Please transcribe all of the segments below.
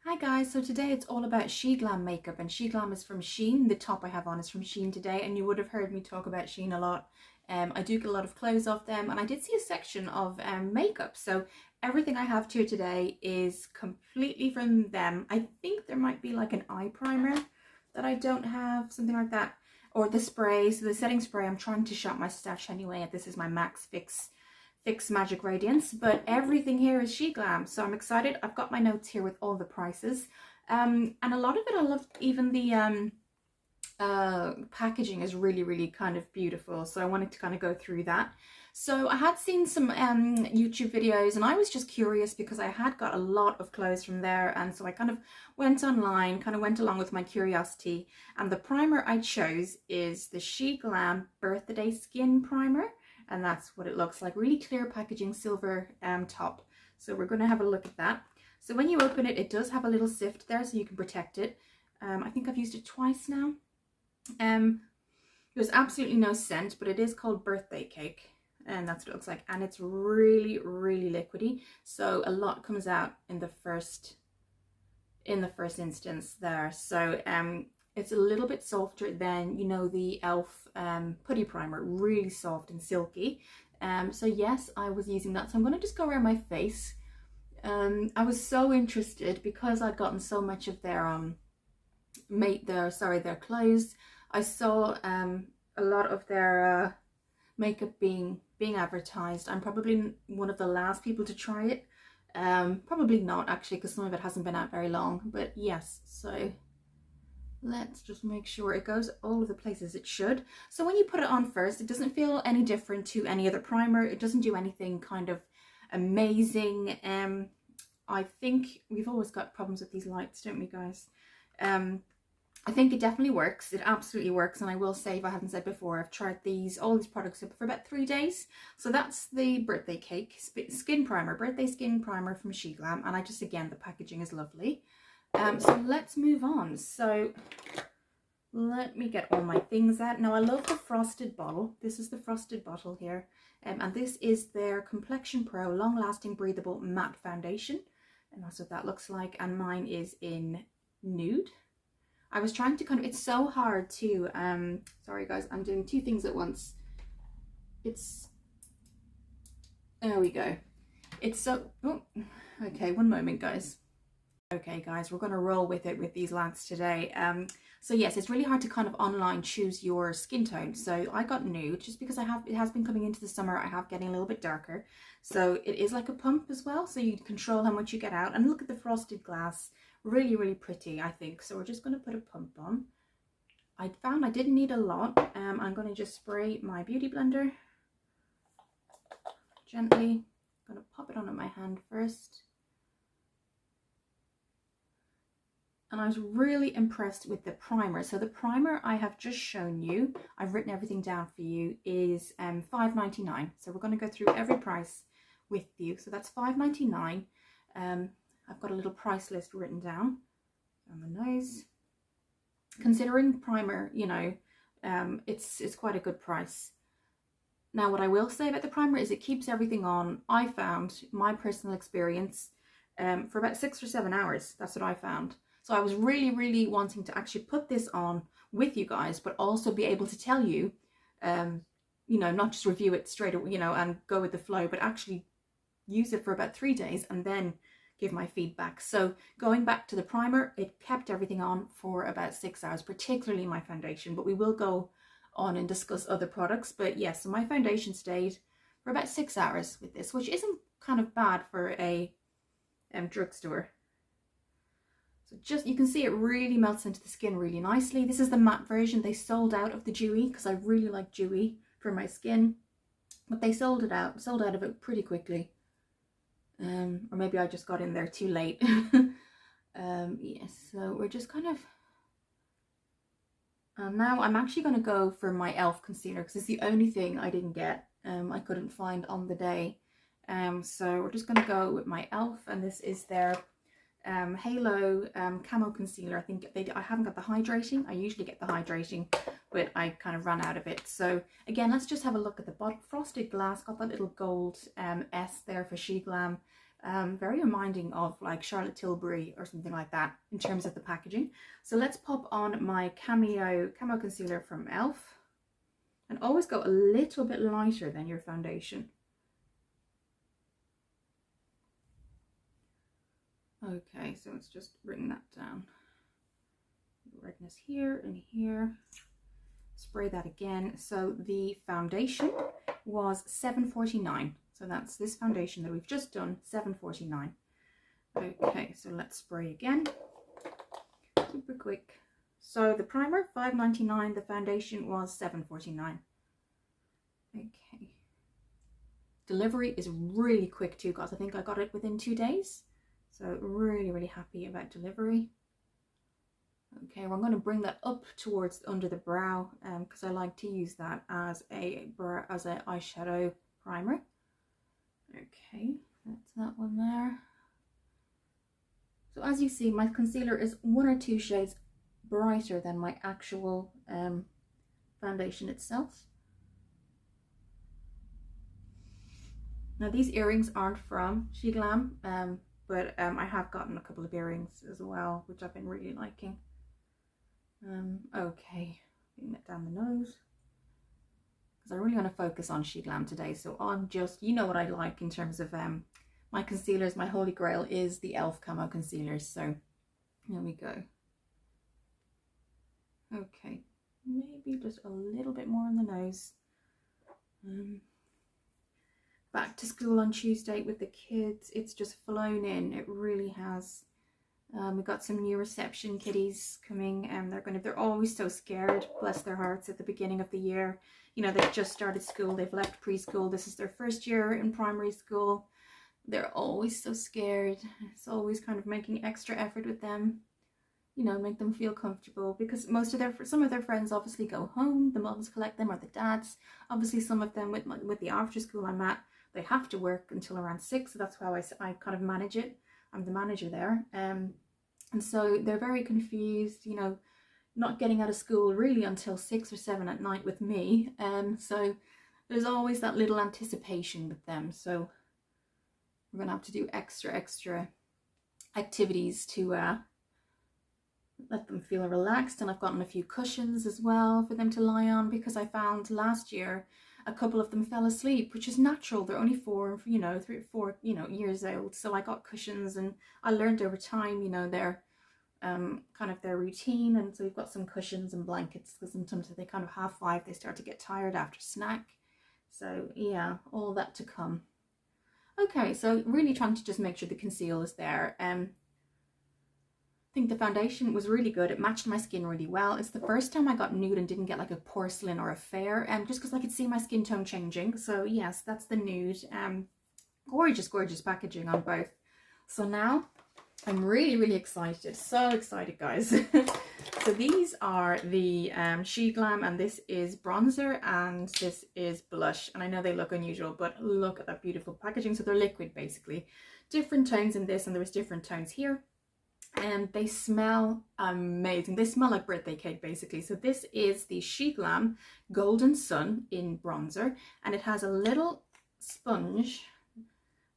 Hi guys, so today it's all about Sheglam makeup, and Sheglam is from Shein. The top I have on is from Shein today, and you would have heard me talk about Shein a lot. I do get a lot of clothes off them, and I did see a section of makeup, so everything I have here today is completely from them. I think there might be like an eye primer that I don't have, something like that, or the spray. So the setting spray, I'm trying to shop my stash anyway, and this is my Max Fix Magic Radiance, but everything here is Sheglam, so I'm excited. I've got my notes here with all the prices, and a lot of it I love. Even the packaging is really kind of beautiful, so I wanted to kind of go through that. So I had seen some YouTube videos, and I was just curious because I had got a lot of clothes from there, and so I kind of went online, kind of went along with my curiosity, and the primer I chose is the Sheglam Birthday Skin Primer. And that's what it looks like. Really clear packaging, silver top. So we're going to have a look at that. So when you open it, it does have a little sift there so you can protect it. I think I've used it twice now. There's absolutely no scent, but it is called Birthday Cake. And that's what it looks like. And it's really liquidy. So a lot comes out in the first instance there. So it's a little bit softer than, you know, the e.l.f. Putty Primer, really soft and silky. So yes, I was using that. So I'm going to just go around my face. I was so interested because I'd gotten so much of their their clothes. I saw a lot of their makeup being advertised. I'm probably one of the last people to try it. Probably not actually, because some of it hasn't been out very long. But yes, so let's just make sure it goes all of the places it should. So when you put it on first, it doesn't feel any different to any other primer. It doesn't do anything kind of amazing. I think we've always got problems with these lights, don't we guys? I think it definitely works. It absolutely works. And I will say, if I haven't said before, I've tried all these products for about 3 days. So that's the Birthday Cake Skin Primer, Birthday Skin Primer from Sheglam. And again, the packaging is lovely. So let's move on. So let me get all my things out. Now I love the frosted bottle. This is the frosted bottle here. And this is their Complexion Pro Long Lasting Breathable Matte Foundation. And that's what that looks like. And mine is in nude. I was trying to it's so hard to, sorry guys, I'm doing 2 things at once. There we go. It's so, oh, okay, one moment guys. Okay guys, we're going to roll with it with these lights today. So yes, it's really hard to kind of online choose your skin tone. So I got nude just because it has been coming into the summer. I have getting a little bit darker. So it is like a pump as well. So you control how much you get out. And look at the frosted glass. Really pretty, I think. So we're just going to put a pump on. I found I didn't need a lot. I'm going to just spray my beauty blender gently. I'm going to pop it onto my hand first. And I was really impressed with the primer. So the primer I have just shown you, I've written everything down for you, is $5.99. So we're going to go through every price with you. So that's $5.99. I've got a little price list written down on the nose. Considering primer, you know, it's quite a good price. Now what I will say about the primer is it keeps everything on. I found, my personal experience, for about 6 or 7 hours. That's what I found. So I was really wanting to actually put this on with you guys, but also be able to tell you, you know, not just review it straight away, you know, and go with the flow, but actually use it for about 3 days and then give my feedback. So going back to the primer, it kept everything on for about 6 hours, particularly my foundation, but we will go on and discuss other products. But yes, so my foundation stayed for about 6 hours with this, which isn't kind of bad for a drugstore. So just, you can see it really melts into the skin really nicely. This is the matte version. They sold out of the dewy because I really like dewy for my skin, but they sold out of it pretty quickly. Or maybe I just got in there too late. Yes, so we're just kind of, now I'm actually going to go for my e.l.f. concealer because it's the only thing I didn't get, I couldn't find on the day. So we're just going to go with my e.l.f. and this is their Halo Camo Concealer. I think I haven't got the hydrating. I usually get the hydrating, but I kind of ran out of it. So again, let's just have a look at the bottom. Frosted glass, got that little gold S there for Sheglam. very reminding of like Charlotte Tilbury or something like that in terms of the packaging. So let's pop on my Camo Concealer from e.l.f. and always go a little bit lighter than your foundation. Okay, so let's just bring that down. Redness here and here. Spray that again. So the foundation was $7.49. So that's this foundation that we've just done, $7.49. Okay, so let's spray again. Super quick. So the primer, $5.99. The foundation was $7.49. Okay. Delivery is really quick too, guys. I think I got it within 2 days. So really, really happy about delivery. Okay, well, I'm going to bring that up towards under the brow because I like to use that as a eyeshadow primer. Okay, that's that one there. So as you see, my concealer is 1 or 2 shades brighter than my actual foundation itself. Now these earrings aren't from Sheglam, but I have gotten a couple of earrings as well, which I've been really liking. Okay, bring that down the nose because I really want to focus on Sheglam today. So I'm just, you know what I like in terms of my concealers. My holy grail is the e.l.f. Camo Concealers. So here we go. Okay, maybe just a little bit more on the nose. Back to school on Tuesday with the kids. It's just flown in. It really has. We've got some new reception kiddies coming, and they're always so scared, bless their hearts, at the beginning of the year. You know, they've just started school, they've left preschool, this is their first year in primary school. They're always so scared. It's always kind of making extra effort with them, you know, make them feel comfortable, because some of their friends obviously go home, the mums collect them or the dads. Obviously some of them with the after school I'm at, they have to work until around 6, so that's how I kind of manage it. I'm the manager there, and so they're very confused, you know, not getting out of school really until 6 or 7 at night with me, so there's always that little anticipation with them. So we're gonna have to do extra activities to let them feel relaxed, and I've gotten a few cushions as well for them to lie on, because I found last year a couple of them fell asleep, which is natural. They're only 4 years old. So I got cushions, and I learned over time, you know, their kind of their routine. And so we've got some cushions and blankets, because sometimes they kind of 5:30, they start to get tired after snack. So yeah, all that to come. Okay, so really trying to just make sure the conceal is there. I think the foundation was really good. It matched my skin really well. It's the first time I got nude and didn't get like a porcelain or a fair, just because I could see my skin tone changing. So yes, that's the nude. Gorgeous packaging on both. So now I'm really excited. So excited, guys. So these are the Sheglam, and this is bronzer and this is blush. And I know they look unusual, but look at that beautiful packaging. So they're liquid basically. Different tones in this, and there was different tones here. And they smell amazing. They smell like birthday cake basically. So this is the Sheglam Golden Sun in bronzer, and it has a little sponge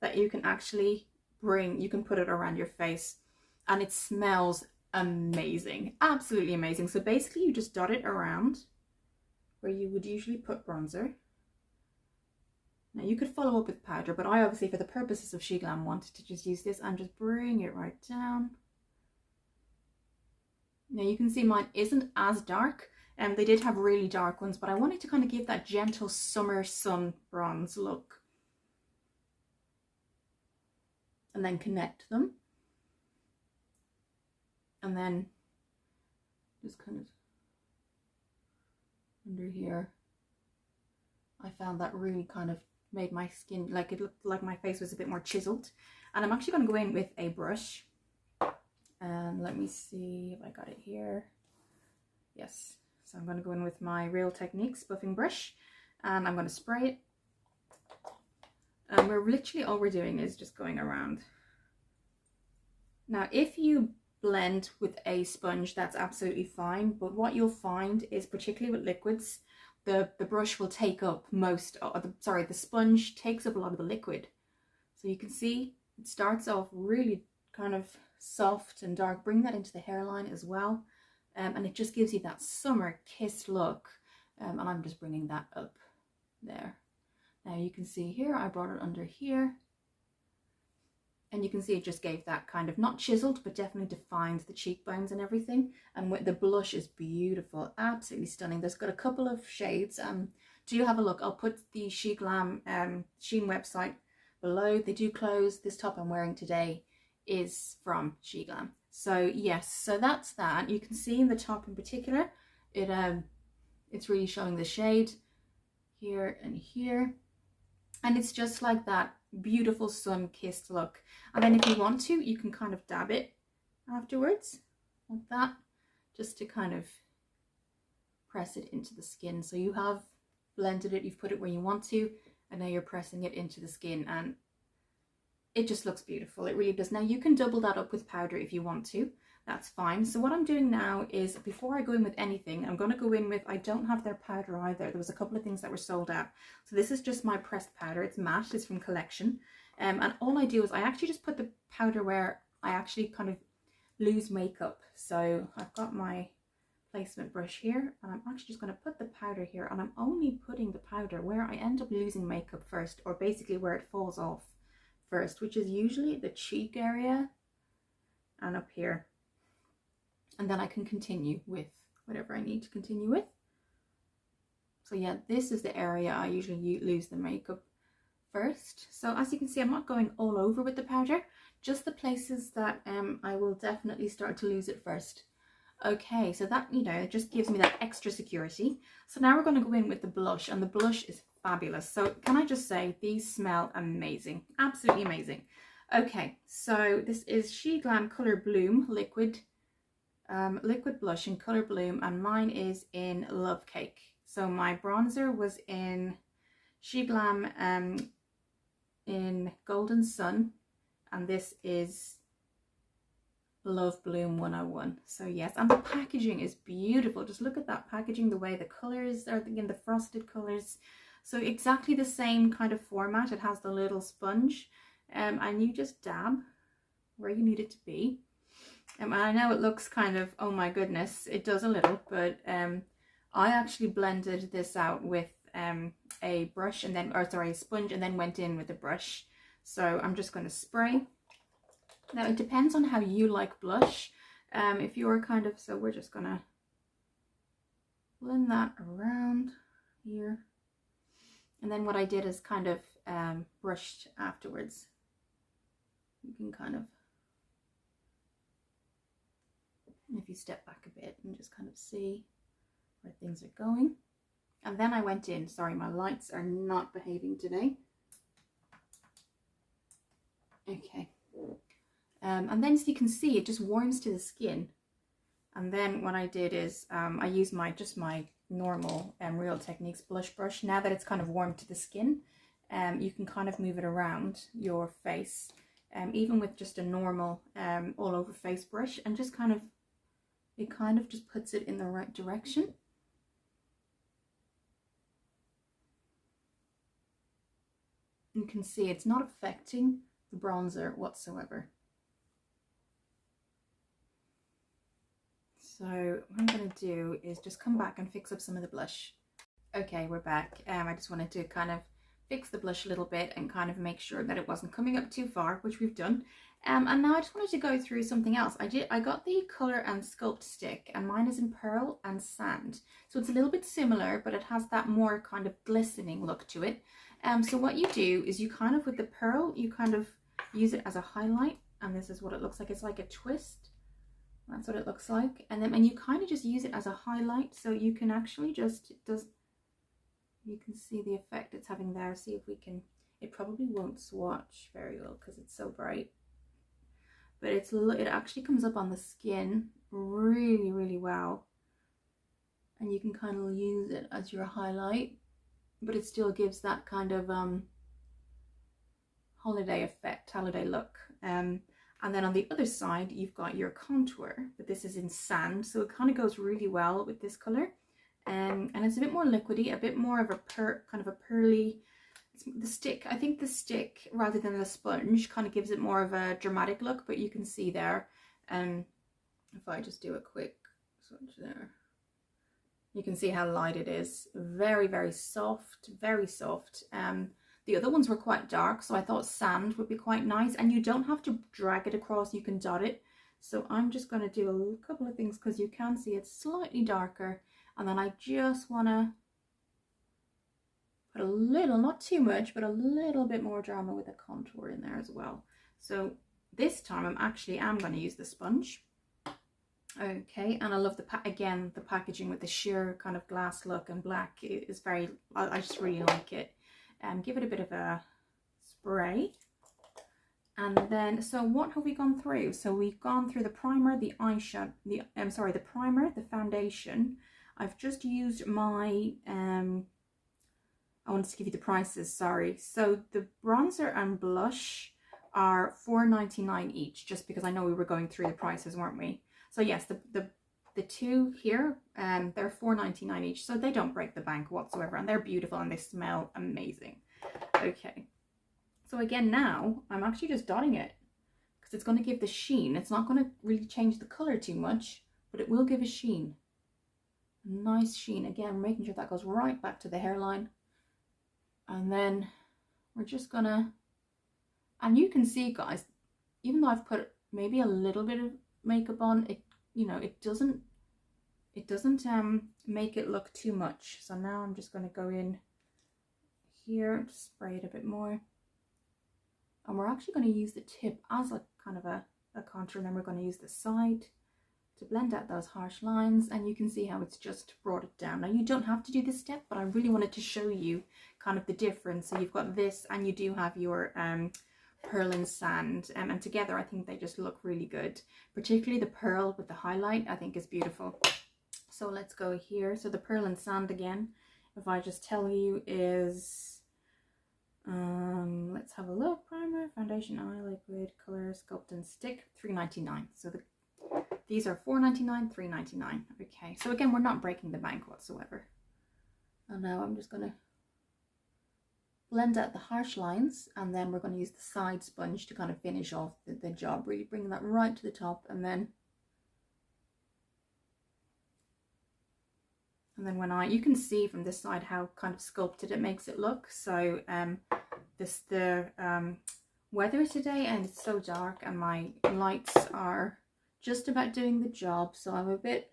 that you can actually you can put it around your face, and it smells amazing, absolutely amazing. So basically you just dot it around where you would usually put bronzer. Now you could follow up with powder, but I obviously, for the purposes of Sheglam, wanted to just use this and just bring it right down. Now you can see mine isn't as dark, and they did have really dark ones, but I wanted to kind of give that gentle summer sun bronze look. And then connect them. And then just kind of under here. I found that really kind of made my skin, like it looked like my face was a bit more chiseled. And I'm actually going to go in with a brush. And let me see if I got it here. Yes. So I'm going to go in with my Real Techniques buffing brush, and I'm going to spray it. And we're literally, all we're doing is just going around. Now, if you blend with a sponge, that's absolutely fine. But what you'll find is, particularly with liquids, the brush will take up the sponge takes up a lot of the liquid. So you can see It starts off really kind of soft and dark. Bring that into the hairline as well. And it just gives you that summer kissed look. And I'm just bringing that up there. Now you can see here, I brought it under here. And you can see it just gave that kind of, not chiseled, but definitely defined the cheekbones and everything. And the blush is beautiful, absolutely stunning. There's got a couple of shades. Do have a look. I'll put the Sheglam Shein website below. They do close. This top I'm wearing today is from Sheglam. So yes, so that's that. You can see in the top in particular, it's really showing the shade here and here. And it's just like that beautiful sun-kissed look. And then if you want to, you can kind of dab it afterwards, like that, just to kind of press it into the skin. So you have blended it, you've put it where you want to, and now you're pressing it into the skin, and it just looks beautiful. It really does. Now you can double that up with powder if you want to. That's fine. So what I'm doing now is, before I go in with anything, I'm going to go in with, I don't have their powder either. There was a couple of things that were sold out. So this is just my pressed powder. It's matte. It's from Complexion. And all I do is I actually just put the powder where I actually kind of lose makeup. So I've got my placement brush here, and I'm actually just going to put the powder here, and I'm only putting the powder where I end up losing makeup first, or basically where it falls off first, which is usually the cheek area and up here. And then I can continue with whatever I need to continue with. So yeah, this is the area I usually lose the makeup first. So as you can see, I'm not going all over with the powder, just the places that I will definitely start to lose it first. Okay, so that, you know, it just gives me that extra security. So now we're going to go in with the blush, and the blush is fabulous. So can I just say, these smell amazing, absolutely amazing. Okay, so this is Sheglam Color Bloom liquid blush in Color Bloom, and mine is in Love Cake. So my bronzer was in Sheglam in Golden Sun, and this is Love Bloom 101. So yes, and the packaging is beautiful. Just look at that packaging, the way the colors are, again, the frosted colors. So exactly the same kind of format. It has the little sponge, and you just dab where you need it to be. And I know it looks kind of, oh my goodness, it does a little, but I actually blended this out with a brush, and then, or sorry, a sponge, and then went in with a brush. So I'm just going to spray. Now it depends on how you like blush. If you're kind of, so we're just going to blend that around here. And then what I did is kind of brushed afterwards. You can kind of, if you step back a bit and just kind of see where things are going. And then I went in, sorry, my lights are not behaving today. Okay. And then, so you can see, it just warms to the skin. And then what I did is I used just my normal Real Techniques blush brush. Now that it's kind of warmed to the skin, you can kind of move it around your face, even with just a normal all over face brush, and just kind of, it kind of just puts it in the right direction. You can see it's not affecting the bronzer whatsoever. So what I'm going to do is just come back and fix up some of the blush. Okay, we're back. I just wanted to kind of fix the blush a little bit and kind of make sure that it wasn't coming up too far, which we've done. And now I just wanted to go through something else. I got the Color and Sculpt stick, and mine is in Pearl and Sand. So it's a little bit similar, but it has that more kind of glistening look to it. So what you do is you kind of, with the Pearl, you kind of use it as a highlight, and this is what it looks like. It's like a twist. That's what it looks like. And then, and you kind of just use it as a highlight, so you can actually just, you can see the effect it's having there. See if we can, it probably won't swatch very well because it's so bright. But it actually comes up on the skin really, really well. And you can kind of use it as your highlight, but it still gives that kind of holiday effect, holiday look. And then on the other side, you've got your contour, but this is in Sand, so it kind of goes really well with this color. And it's a bit more liquidy, a bit more of a kind of a pearly, the stick. I think the stick rather than the sponge kind of gives it more of a dramatic look, but you can see there, if I just do a quick switch there, you can see how light it is. Very, very soft, very soft. The other ones were quite dark, so I thought sand would be quite nice, and you don't have to drag it across, you can dot it. So I'm just going to do a couple of things because you can see it's slightly darker, and then I just want to put a little, not too much, but a little bit more drama with a contour in there as well. So this time I'm going to use the sponge. Okay, and I love again the packaging with the sheer kind of glass look and black is very, I just really like it. Give it a bit of a spray. And then, so what have we gone through? So we've gone through the primer, the eyeshadow, the primer, the foundation. I've just used my, I wanted to give you the prices, sorry. So the bronzer and blush are $4.99 each, just because I know we were going through the prices, weren't we? So yes, the two here, they're $4.99 each, so they don't break the bank whatsoever, and they're beautiful and they smell amazing. Okay. So again, now I'm actually just dotting it because it's going to give the sheen. It's not going to really change the color too much, but it will give a sheen. A nice sheen. Again, making sure that goes right back to the hairline. And then we're just going to, and you can see, guys, even though I've put maybe a little bit of makeup on, it, you know, it doesn't make it look too much. So now I'm just going to go in here, spray it a bit more. And we're actually going to use the tip as a kind of a contour, and then we're going to use the side to blend out those harsh lines, and you can see how it's just brought it down. Now you don't have to do this step, but I really wanted to show you kind of the difference. So you've got this and you do have your pearl and sand, and together I think they just look really good. Particularly the pearl with the highlight I think is beautiful. So let's go here. So the pearl and sand again, if I just tell you, is let's have a look. Primer, foundation, eye liquid, color, sculpt and stick, $3.99. So these are $4.99, $3.99. Okay, so again, we're not breaking the bank whatsoever. And now I'm just going to blend out the harsh lines, and then we're going to use the side sponge to kind of finish off the job, really bringing that right to the top, and then when you can see from this side how kind of sculpted it makes it look. So the weather today, and it's so dark, and my lights are just about doing the job, so I'm a bit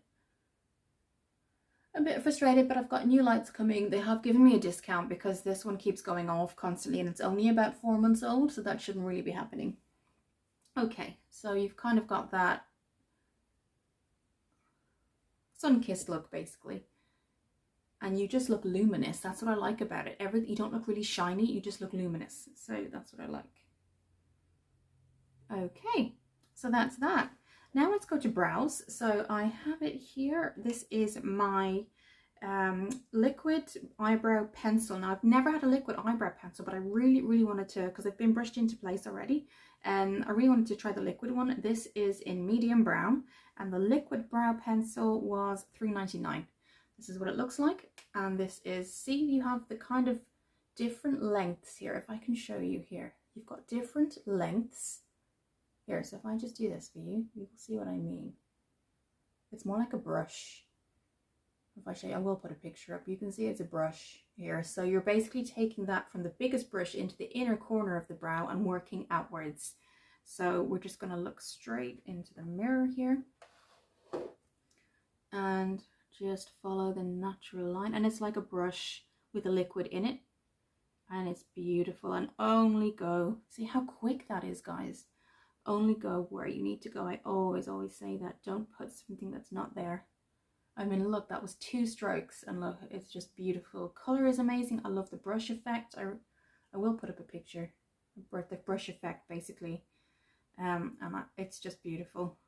frustrated, but I've got new lights coming. They have given me a discount because this one keeps going off constantly, and it's only about 4 months old, so that shouldn't really be happening. Okay, so you've kind of got that sun-kissed look basically, and you just look luminous. That's what I like about it. You don't look really shiny, you just look luminous, so that's what I like. Okay, so that's that. Now let's go to brows. So I have it here. This is my liquid eyebrow pencil. Now I've never had a liquid eyebrow pencil, but I really wanted to, because they've been brushed into place already, and I really wanted to try the liquid one. This is in medium brown, and the liquid brow pencil was $3.99. This is what it looks like, and this is, see, you have the kind of different lengths here. If I can show you here, you've got different lengths here. So if I just do this for you, you will see what I mean. It's more like a brush. If I show you, I will put a picture up. You can see it's a brush here. So you're basically taking that from the biggest brush into the inner corner of the brow and working outwards. So we're just going to look straight into the mirror here and just follow the natural line, and it's like a brush with a liquid in it, and it's beautiful. And only go, see how quick that is, guys. Only go where you need to go. I always say that. Don't put something that's not there. I mean, look, that was 2 strokes, and look, it's just beautiful. Color is amazing. I love the brush effect. I will put up a picture of the brush effect basically, and it's just beautiful.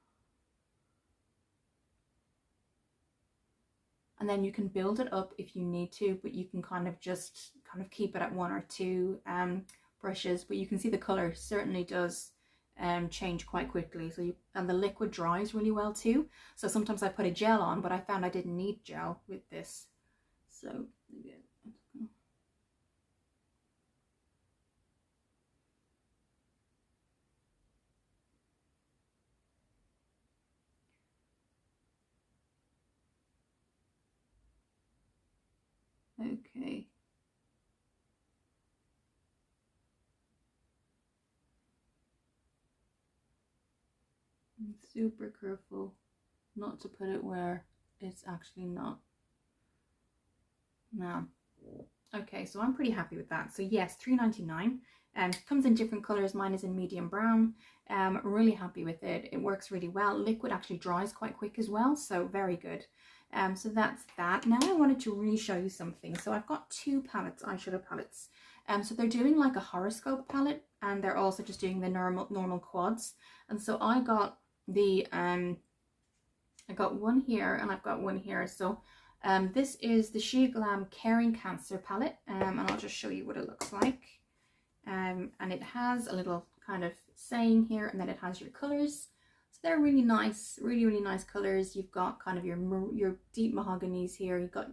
And then you can build it up if you need to, but you can kind of keep it at 1 or 2 brushes. But you can see the color certainly does change quite quickly. So and the liquid dries really well too. So sometimes I put a gel on, but I found I didn't need gel with this. So Okay. I'm super careful not to put it where it's actually not. Now, okay, so I'm pretty happy with that. So yes, $3.99. Comes in different colors. Mine is in medium brown. Really happy with it. It works really well. Liquid actually dries quite quick as well, so very good. So that's that. Now I wanted to really show you something. So I've got two palettes, eyeshadow palettes. So they're doing like a horoscope palette, and they're also just doing the normal quads. And so I got the I got one here and I've got one here. So this is the Sheglam Caring Cancer palette, and I'll just show you what it looks like. And it has a little kind of saying here, and then it has your colors. So they're really nice, really nice colors. You've got kind of your deep mahoganies here. You've got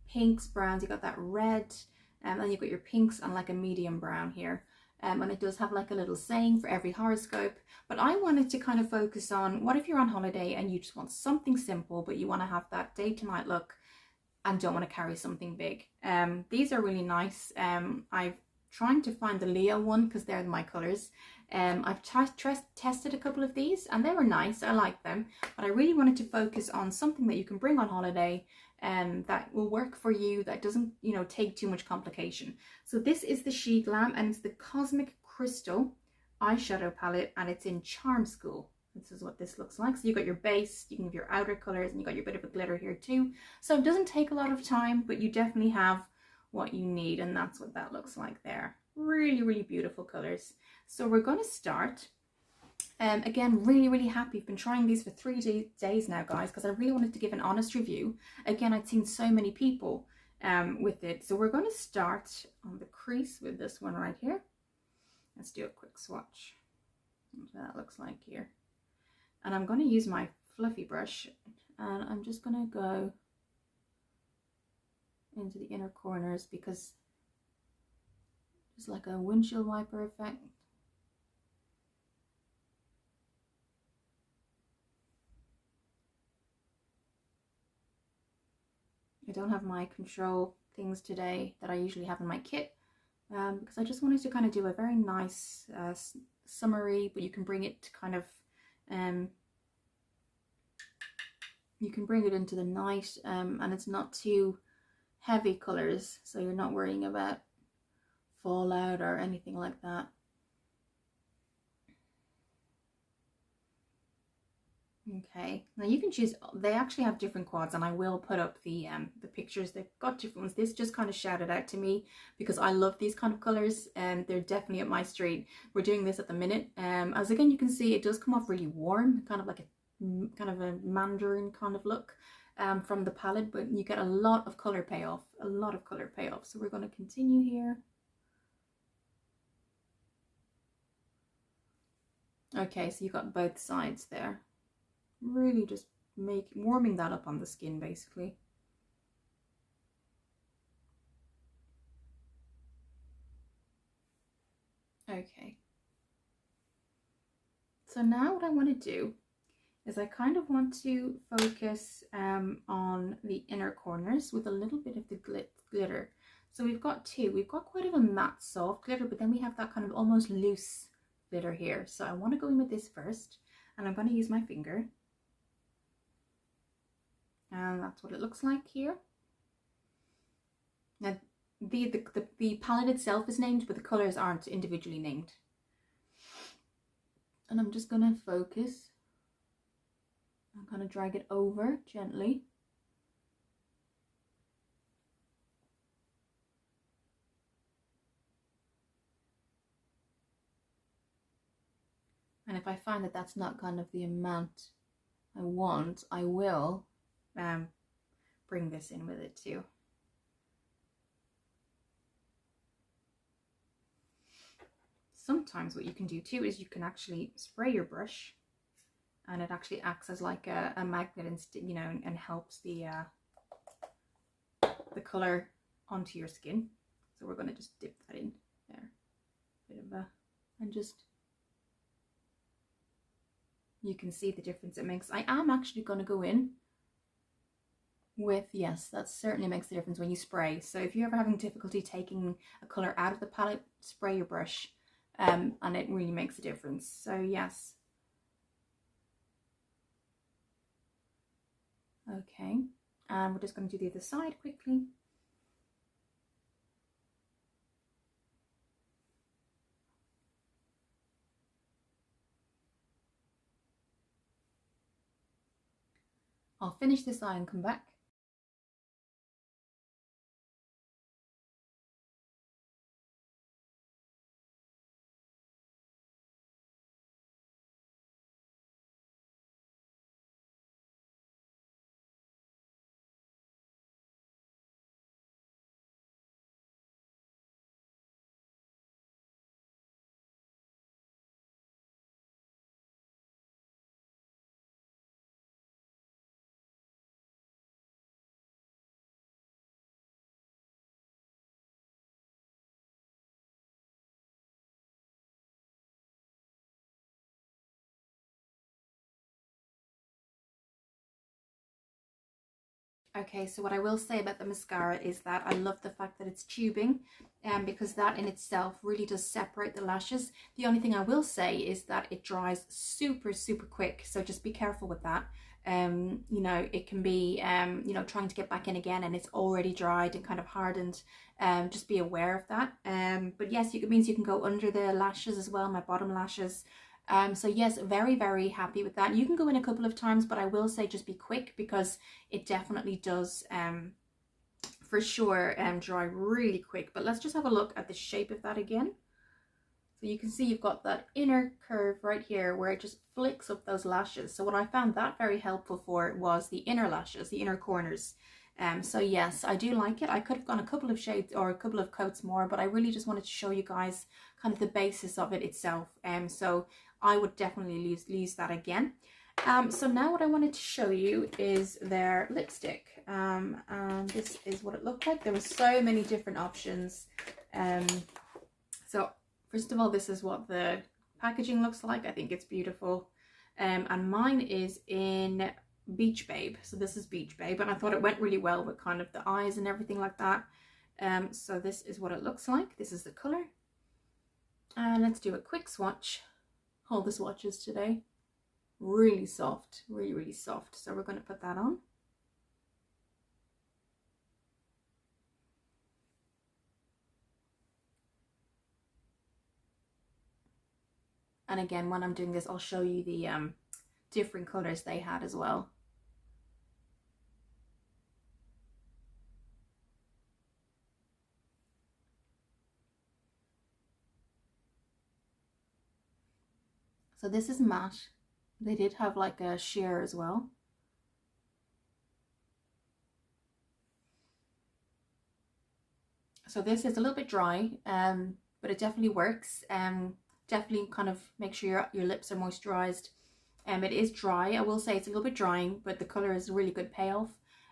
pinks, browns. You've got that red, and then you've got your pinks and like a medium brown here. And it does have like a little saying for every horoscope. But I wanted to kind of focus on, what if you're on holiday and you just want something simple, but you want to have that day to night look and don't want to carry something big. These are really nice. I've trying to find the Leo one because they're my colors. I've tested a couple of these and they were nice. I like them, but I really wanted to focus on something that you can bring on holiday that will work for you, that doesn't, you know, take too much complication. So this is the Sheglam, and it's the Cosmic Crystal eyeshadow palette, and it's in Charm School. This is what this looks like. So you got your base, you can have your outer colors, and you got your bit of a glitter here too. So it doesn't take a lot of time, but you definitely have what you need, and that's what that looks like there. Really beautiful colors. So we're going to start. Again, really happy. I've been trying these for 3 days now, guys, because I really wanted to give an honest review. Again, I'd seen so many people with it. So we're going to start on the crease with this one right here. Let's do a quick swatch. What that looks like here. And I'm going to use my fluffy brush, and I'm just going to go into the inner corners because it's like a windshield wiper effect. I don't have my control things today that I usually have in my kit because I just wanted to kind of do a very nice summery, but you can bring it to kind of you can bring it into the night, and it's not too heavy colors, so you're not worrying about fallout or anything like that. Okay, now you can choose, they actually have different quads, and I will put up the pictures. They've got different ones. This just kind of shouted out to me because I love these kind of colors, and they're definitely up my street. We're doing this at the minute. As again, you can see it does come off really warm, kind of like a mandarin kind of look from the palette, but you get a lot of color payoff, So we're going to continue here. Okay, so you got both sides there. Really just warming that up on the skin basically. Okay. So now what I want to do is I kind of want to focus on the inner corners with a little bit of the glitter. So we've got two. We've got quite of a matte soft glitter, but then we have that kind of almost loose glitter here. So I want to go in with this first, and I'm going to use my finger. And that's what it looks like here. Now the palette itself is named, but the colors aren't individually named. And I'm just going to focus. I'm going to drag it over gently. And if I find that that's not kind of the amount I want, I will bring this in with it too. Sometimes what you can do too is you can actually spray your brush, and it actually acts as like a magnet, and you know, and helps the color onto your skin. So we're going to just dip that in there, and just, you can see the difference it makes. I am actually going to go in with, yes, that certainly makes a difference when you spray. So if you're ever having difficulty taking a color out of the palette, spray your brush, and it really makes a difference. So yes. Okay, and we're just going to do the other side quickly. I'll finish this eye and come back. Okay, so what I will say about the mascara is that I love the fact that it's tubing, because that in itself really does separate the lashes. The only thing I will say is that it dries super, super quick, so just be careful with that. You know, it can be, you know, trying to get back in again and it's already dried and kind of hardened. Just be aware of that. But yes, it means you can go under the lashes as well, my bottom lashes. So yes, very, very happy with that. You can go in a couple of times, but I will say just be quick, because it definitely does for sure dry really quick. But let's just have a look at the shape of that again. So you can see you've got that inner curve right here where it just flicks up those lashes. So what I found that very helpful for was the inner lashes, the inner corners. So yes, I do like it. I could have gone a couple of shades or a couple of coats more, but I really just wanted to show you guys kind of the basis of it itself. So I would definitely use that again. So now what I wanted to show you is their lipstick. And this is what it looked like. There were so many different options. So first of all, this is what the packaging looks like. I think it's beautiful. And mine is in Beach Babe. So this is Beach Babe, and I thought it went really well with kind of the eyes and everything like that. So this is what it looks like. This is the color. And let's do a quick swatch. All the swatches today. Really soft, really, really soft. So we're going to put that on. And again, when I'm doing this, I'll show you the different colors they had as well. So this is matte. They did have like a sheer as well. So this is a little bit dry, but it definitely works. Definitely kind of make sure your lips are moisturized. It is dry. I will say it's a little bit drying, but the color is a really good payoff.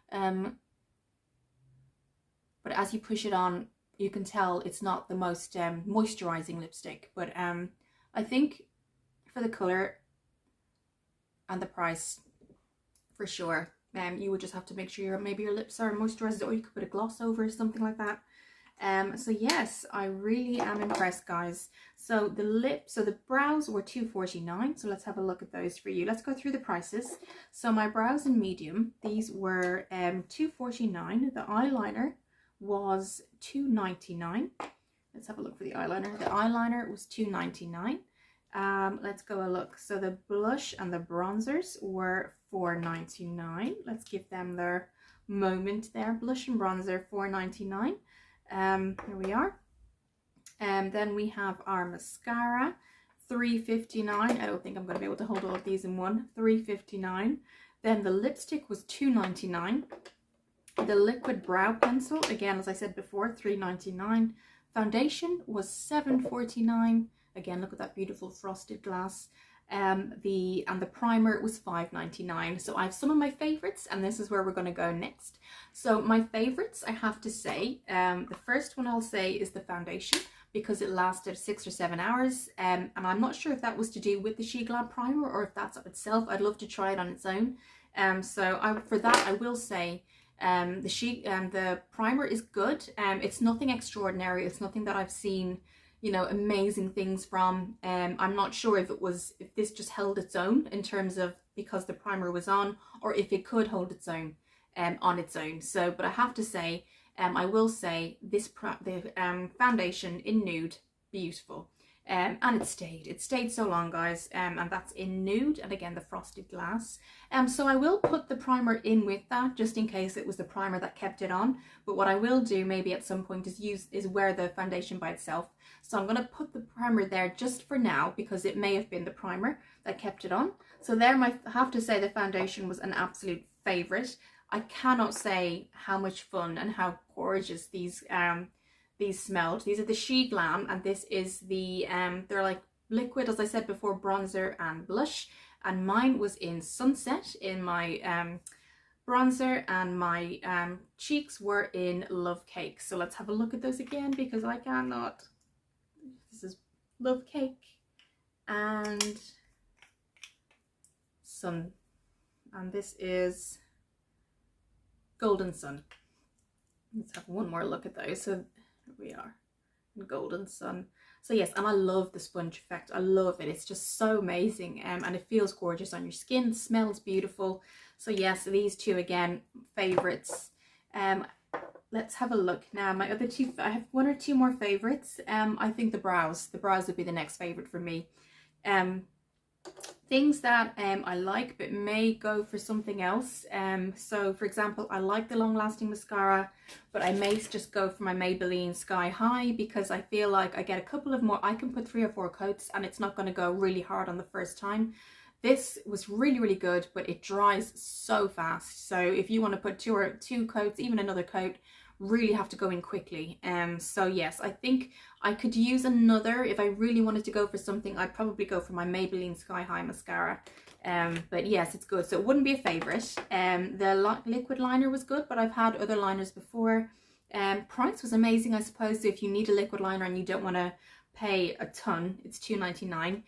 But as you push it on, you can tell it's not the most moisturizing lipstick. But I think for the color and the price, for sure, you would just have to make sure maybe your lips are moisturized, or you could put a gloss over or something like that. So yes, I really am impressed, guys. So the brows were $2.49. So let's have a look at those for you. Let's go through the prices. So my brows in medium, these were $2.49. The eyeliner was $2.99. Let's have a look for the eyeliner. The eyeliner was $2.99. Let's go a look. So the blush and the bronzers were $4.99. Let's give them their moment there. Blush and bronzer, $4.99. Here we are. And then we have our mascara, $3.59. I don't think I'm going to be able to hold all of these in one. $3.59. Then the lipstick was $2.99. The liquid brow pencil, again, as I said before, $3.99. Foundation was $7.49. Again, look at that beautiful frosted glass. The primer was $5.99. So I have some of my favorites, and this is where we're going to go next. So my favorites, I have to say, the first one I'll say is the foundation, because it lasted 6 or 7 hours, and I'm not sure if that was to do with the Sheglam primer or if that's of itself. I'd love to try it on its own. For that, I will say The primer is good. It's nothing extraordinary. It's nothing that I've seen, you know, amazing things from. I'm not sure if this just held its own in terms of because the primer was on, or if it could hold its own on its own. So, but I have to say, I will say the foundation in nude, beautiful. And it stayed so long, guys, and that's in nude, and again the frosted glass. So I will put the primer in with that just in case it was the primer that kept it on. But what I will do maybe at some point is wear the foundation by itself. So I'm going to put the primer there just for now because it may have been the primer that kept it on. So there, I have to say the foundation was an absolute favorite. I cannot say how much fun and how gorgeous these smelled. These are the Sheglam, and this is the they're like liquid, as I said before, bronzer and blush, and mine was in Sunset in my bronzer, and my cheeks were in Love Cake. So let's have a look at those again because I cannot. This is Love Cake and Sun, and this is Golden Sun. Let's have one more look at those. So here we are, Golden Sun. So yes, and I love the sponge effect. I love it. It's just so amazing, and it feels gorgeous on your skin. It smells beautiful. So yes, these two again, favorites. Let's have a look now. My other two, I have one or two more favorites. I think the brows would be the next favorite for me. Things that I like but may go for something else. So for example, I like the long lasting mascara, but I may just go for my Maybelline Sky High because I feel like I get a couple of more, I can put 3 or 4 coats and it's not going to go really hard on the first time. This was really, really good, but it dries so fast. So if you want to put 2 coats, even another coat, really have to go in quickly. So yes, I think I could use another. If I really wanted to go for something, I'd probably go for my Maybelline Sky High mascara. But yes, it's good, so it wouldn't be a favorite. The liquid liner was good, but I've had other liners before. Price was amazing, I suppose. So if you need a liquid liner and you don't want to pay a ton, it's $2.99.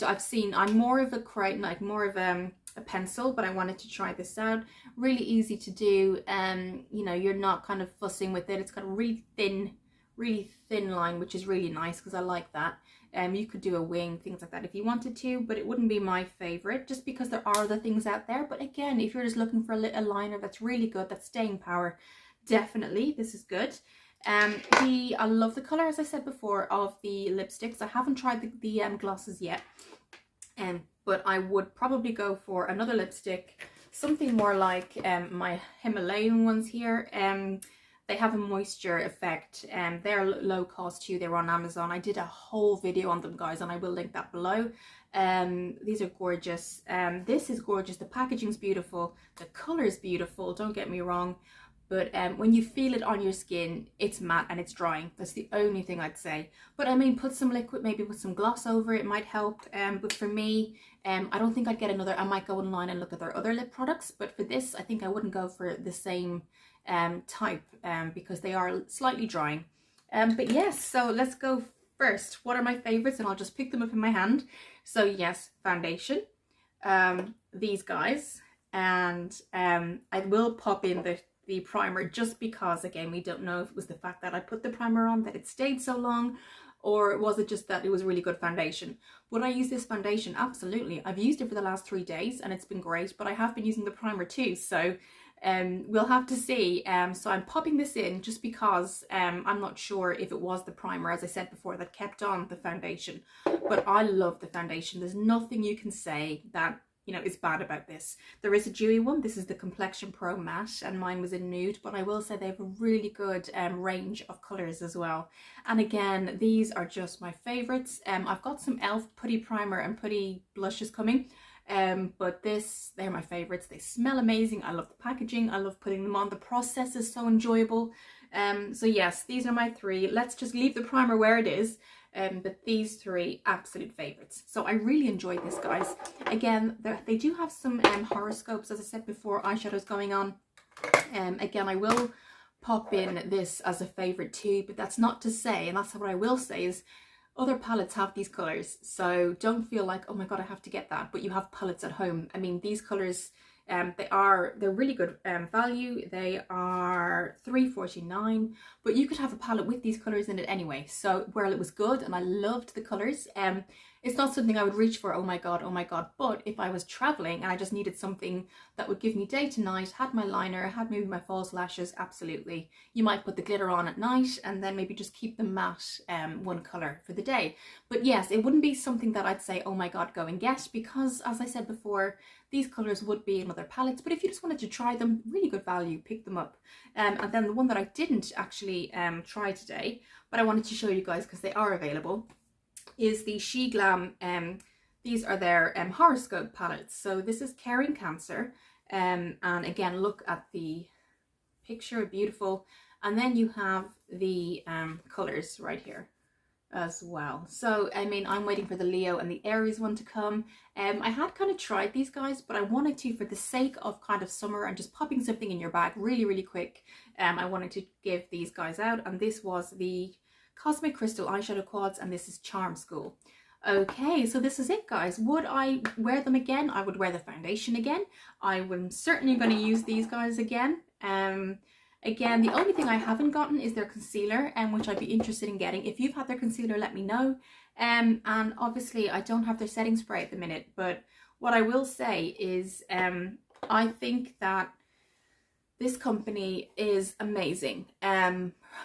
I've seen, I'm more of a create, like more of a pencil, but I wanted to try this out. Really easy to do. You know, you're not kind of fussing with it. It's got a really thin line, which is really nice because I like that. You could do a wing, things like that if you wanted to, but it wouldn't be my favorite just because there are other things out there. But again, if you're just looking for a liner that's really good, that's staying power, definitely this is good. I love the color, as I said before, of the lipsticks. I haven't tried the glosses yet, but I would probably go for another lipstick, something more like my Himalayan ones here. They have a moisture effect, and they're low cost too. They were on Amazon. I did a whole video on them, guys, and I will link that below. These are gorgeous. This is gorgeous. The packaging's beautiful. The color is beautiful. Don't get me wrong. But when you feel it on your skin, it's matte and it's drying. That's the only thing I'd say. But I mean, put some liquid, maybe put some gloss over it, might help. But for me, I don't think I'd get another. I might go online and look at their other lip products. But for this, I think I wouldn't go for the same type because they are slightly drying. But yes, so let's go first. What are my favorites? And I'll just pick them up in my hand. So yes, foundation, these guys, and I will pop in the primer just because, again, we don't know if it was the fact that I put the primer on that it stayed so long, or was it just that it was a really good foundation. Would I use this foundation? Absolutely. I've used it for the last 3 days and it's been great, but I have been using the primer too, so we'll have to see. So I'm popping this in just because I'm not sure if it was the primer, as I said before, that kept on the foundation. But I love the foundation. There's nothing you can say that, you know, is bad about this. There is a dewy one. This is the Complexion Pro Matte, and mine was in nude, but I will say they have a really good range of colors as well. And again, these are just my favorites. I've got some e.l.f. putty primer and putty blushes coming, but they're my favorites. They smell amazing. I love the packaging. I love putting them on. The process is so enjoyable. So yes, these are my 3. Let's just leave the primer where it is. But these 3 absolute favorites. So I really enjoyed this, guys. Again, they do have some horoscopes, as I said before, eyeshadows going on. Again, I will pop in this as a favorite too, but that's not to say, and that's what I will say, is other palettes have these colors. So don't feel like, oh my god, I have to get that, but you have palettes at home. I mean, these colors, They're really good value. They are $3.49, but you could have a palette with these colors in it anyway. So while it was good and I loved the colors, it's not something I would reach for, oh my god, but if I was traveling and I just needed something that would give me day to night, had my liner, had maybe my false lashes, absolutely. You might put the glitter on at night and then maybe just keep the matte one color for the day. But yes, it wouldn't be something that I'd say, oh my god, go and get, because as I said before, these colors would be in other palettes. But if you just wanted to try them, really good value, pick them up. And then the one that I didn't actually try today, but I wanted to show you guys because they are available, is the Sheglam. These are their horoscope palettes. So this is Caring Cancer, and again, look at the picture, beautiful. And then you have the colors right here as well. So I mean, I'm waiting for the Leo and the Aries one to come. I had kind of tried these guys, but I wanted to, for the sake of kind of summer and just popping something in your bag really quick, I wanted to give these guys out. And this was the Cosmic Crystal Eyeshadow Quads, and this is Charm School. Okay, so this is it, guys. Would I wear them again? I would wear the foundation again. I am certainly going to use these guys again. Again, the only thing I haven't gotten is their concealer, which I'd be interested in getting. If you've had their concealer, let me know. And obviously, I don't have their setting spray at the minute, but what I will say is I think that this company is amazing.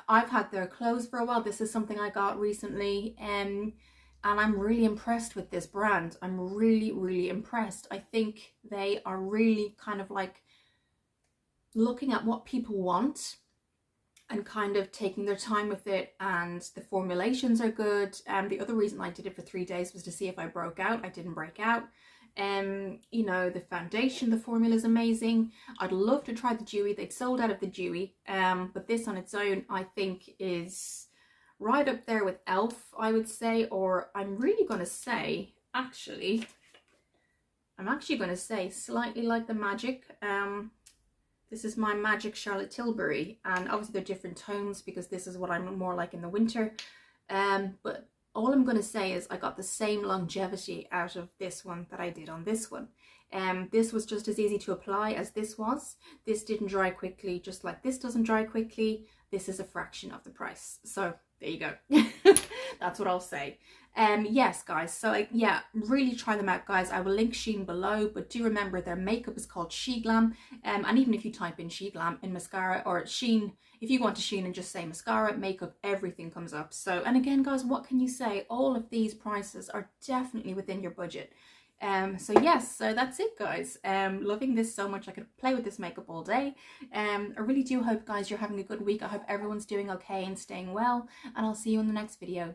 I've had their clothes for a while. This is something I got recently, and I'm really impressed with this brand. I'm really impressed. I think they are really kind of like looking at what people want and kind of taking their time with it, and the formulations are good. The other reason I did it for 3 days was to see if I broke out. I didn't break out. You know, the foundation, the formula is amazing. I'd love to try the dewy. They'd sold out of the dewy, but this on its own I think is right up there with Elf, I would say. Or I'm really going to say, actually, slightly like the Magic. This is my Magic Charlotte Tilbury, and obviously they're different tones because this is what I'm more like in the winter. But all I'm going to say is I got the same longevity out of this one that I did on this one. This was just as easy to apply as this was. This didn't dry quickly, just like this doesn't dry quickly. This is a fraction of the price. So there you go. That's what I'll say. Yes, guys. So yeah, really try them out, guys. I will link Shein below, but do remember their makeup is called Sheglam. And even if you type in Sheglam in mascara, or Shein, if you go onto Shein and just say mascara, makeup, everything comes up. So, and again, guys, what can you say? All of these prices are definitely within your budget. So yes, so that's it, guys. Loving this so much. I could play with this makeup all day. I really do hope, guys, you're having a good week. I hope everyone's doing okay and staying well, and I'll see you in the next video.